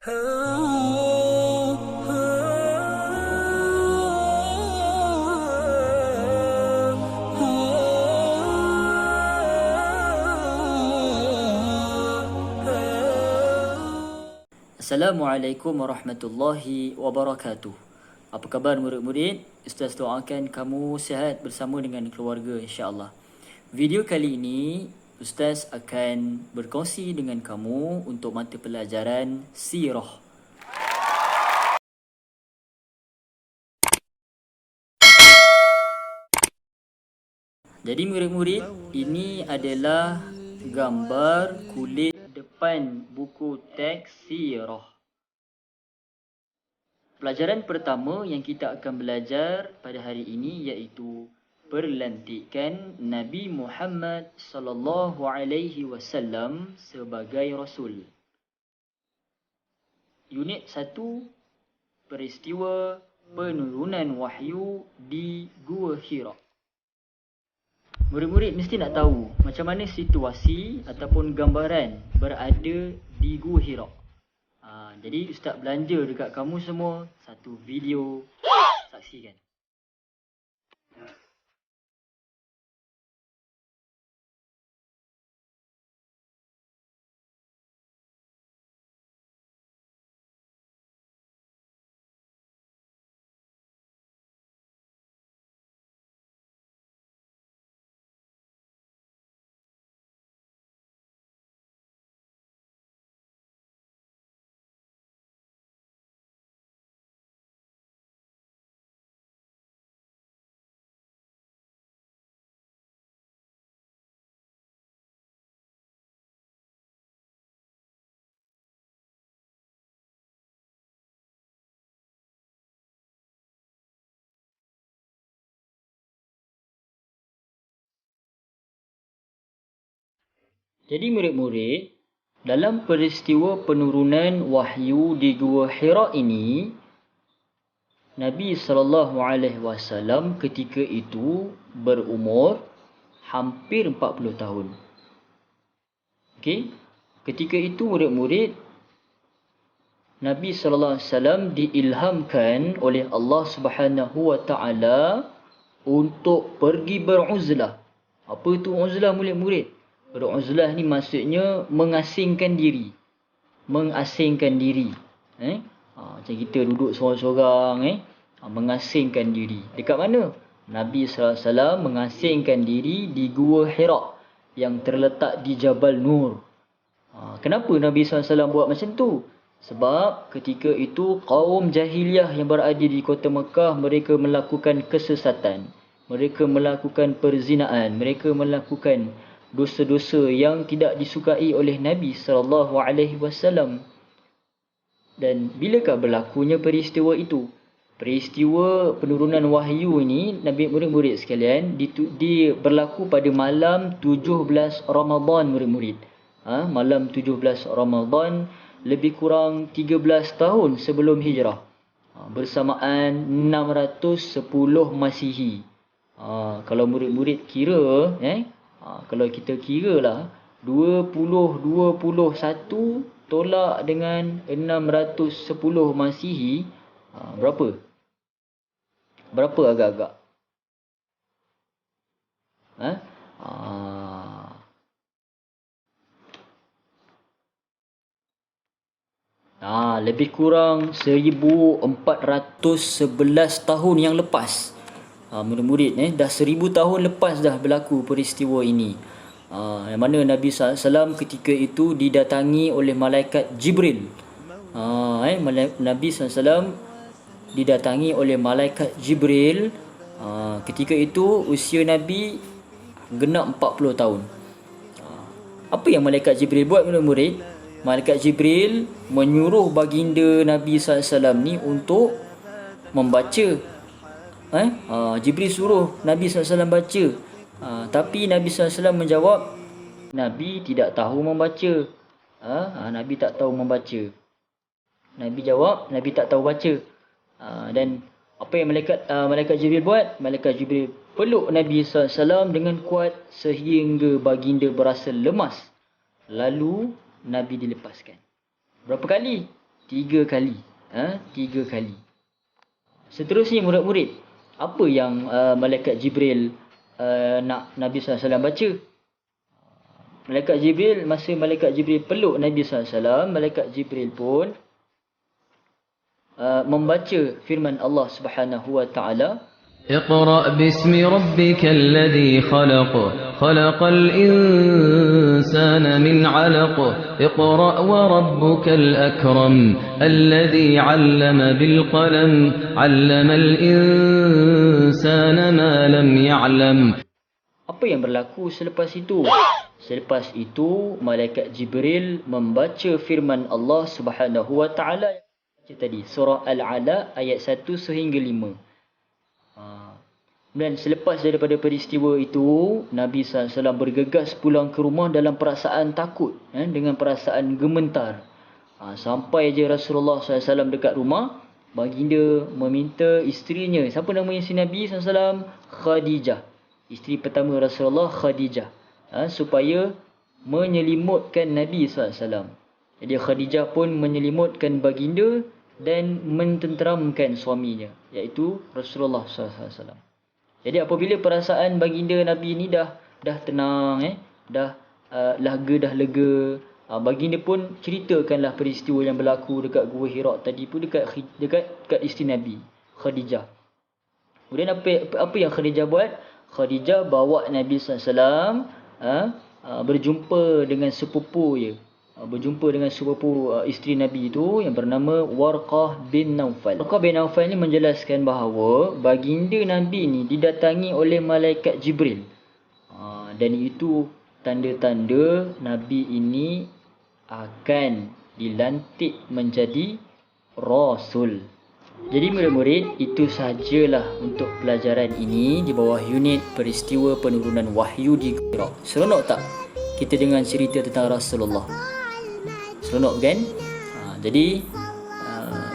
Assalamualaikum warahmatullahi wabarakatuh. Apa khabar murid-murid? Ustaz doakan kamu sihat bersama dengan keluarga insya-Allah. Video kali ini Ustaz akan berkongsi dengan kamu untuk mata pelajaran sirah. Jadi murid-murid, ini adalah gambar kulit depan buku teks sirah. Pelajaran pertama yang kita akan belajar pada hari ini iaitu perlantikan Nabi Muhammad sallallahu alaihi wasallam sebagai rasul. Unit 1, peristiwa penurunan wahyu di Gua Hira. Murid-murid mesti nak tahu macam mana situasi ataupun gambaran berada di Gua Hira. Jadi Ustaz belanja dekat kamu semua satu video, saksikan. Jadi murid-murid, dalam peristiwa penurunan wahyu di Gua Hira ini, Nabi SAW ketika itu berumur hampir 40 tahun. Okey, ketika itu murid-murid, Nabi SAW diilhamkan oleh Allah SWT untuk pergi beruzlah. Apa itu uzlah murid-murid? Beruzlah ni maksudnya mengasingkan diri. Mengasingkan diri. Macam kita duduk seorang-seorang. Mengasingkan diri. Dekat mana? Nabi SAW mengasingkan diri di Gua Hira yang terletak di Jabal Nur. Kenapa Nabi SAW buat macam tu? Sebab ketika itu kaum jahiliah yang berada di kota Mekah, mereka melakukan kesesatan. Mereka melakukan perzinaan. Mereka melakukan dosa-dosa yang tidak disukai oleh Nabi SAW. Dan bilakah berlakunya peristiwa itu? Peristiwa penurunan wahyu ini, Nabi murid-murid sekalian, berlaku pada malam 17 Ramadan murid-murid. Malam 17 Ramadan, lebih kurang 13 tahun sebelum hijrah. Bersamaan 610 Masihi. Kalau murid-murid kira, kalau kita kira lah 2021 tolak dengan 610 Masihi, berapa? Berapa agak-agak? Lebih kurang 1411 tahun yang lepas. Murid-murid, dah 1000 tahun lepas dah berlaku peristiwa ini. Yang mana Nabi SAW ketika itu didatangi oleh malaikat Jibril. Nabi SAW didatangi oleh malaikat Jibril. Ketika itu usia Nabi genap 40 tahun. Apa yang malaikat Jibril buat murid-murid? Malaikat Jibril menyuruh baginda Nabi SAW ni untuk membaca. Jibril suruh Nabi SAW baca. Tapi Nabi SAW menjawab, Nabi tidak tahu membaca. Nabi tak tahu membaca. Nabi jawab, Nabi tak tahu baca. Dan apa yang malaikat Jibril buat? Malaikat Jibril peluk Nabi SAW dengan kuat sehingga baginda berasa lemas. Lalu Nabi dilepaskan. Berapa kali? 3 kali. 3 kali. Seterusnya murid-murid, apa yang malaikat Jibril nak Nabi SAW baca? Masa malaikat Jibril peluk Nabi SAW, malaikat Jibril pun membaca firman Allah Subhanahu wa taala, اقرأ باسم ربك الذي خلق خلق الإنسان من علق اقرأ وربك الأكرم الذي علم بالقلم علم الإنسان ما لم يعلم. Apa yang berlaku selepas itu? Selepas itu malaikat Jibril membaca firman Allah Subhanahu wa taala tadi, surah Al-Alaq ayat 1 sehingga 5. Dan selepas daripada peristiwa itu, Nabi SAW bergegas pulang ke rumah dalam perasaan takut, dengan perasaan gemetar. Sampai je Rasulullah SAW dekat rumah, baginda meminta isterinya, siapa nama isteri Nabi SAW? Khadijah. Isteri pertama Rasulullah, Khadijah, supaya menyelimutkan Nabi SAW. Jadi Khadijah pun menyelimutkan baginda dan mententeramkan suaminya, iaitu Rasulullah SAW. Jadi apabila perasaan baginda Nabi ni dah tenang, dah lega, baginda pun ceritakanlah peristiwa yang berlaku dekat Gua Hira tadi pun dekat isteri Nabi, Khadijah. Kemudian apa yang Khadijah buat? Khadijah bawa Nabi SAW berjumpa dengan sepupu isteri Nabi itu yang bernama Warqah bin Naufal. Warqah bin Naufal ni menjelaskan bahawa baginda Nabi ni didatangi oleh malaikat Jibril. Dan itu tanda-tanda Nabi ini akan dilantik menjadi Rasul. Jadi murid-murid, itu sahajalah untuk pelajaran ini di bawah unit peristiwa penurunan wahyu di Hira. Seronok tak kita dengar cerita tentang Rasulullah? Seronok kan? Jadi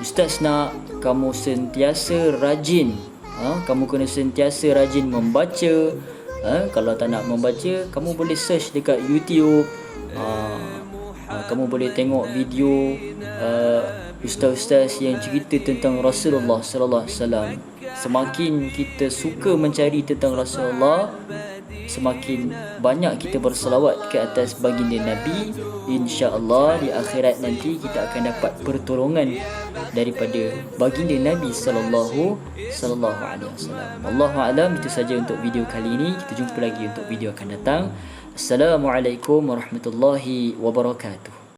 Ustaz nak kamu sentiasa rajin, kamu kena sentiasa rajin membaca. Kalau tak nak membaca, kamu boleh search dekat YouTube. Kamu boleh tengok video ustaz-ustaz yang cerita tentang Rasulullah sallallahu alaihi wasallam. Semakin kita suka mencari tentang Rasulullah, semakin banyak kita berselawat ke atas baginda Nabi, insya-Allah di akhirat nanti kita akan dapat pertolongan daripada baginda Nabi sallallahu alaihi wasallam. Wallahu a'lam. Itu saja untuk video kali ini. Kita jumpa lagi untuk video akan datang. Assalamualaikum warahmatullahi wabarakatuh.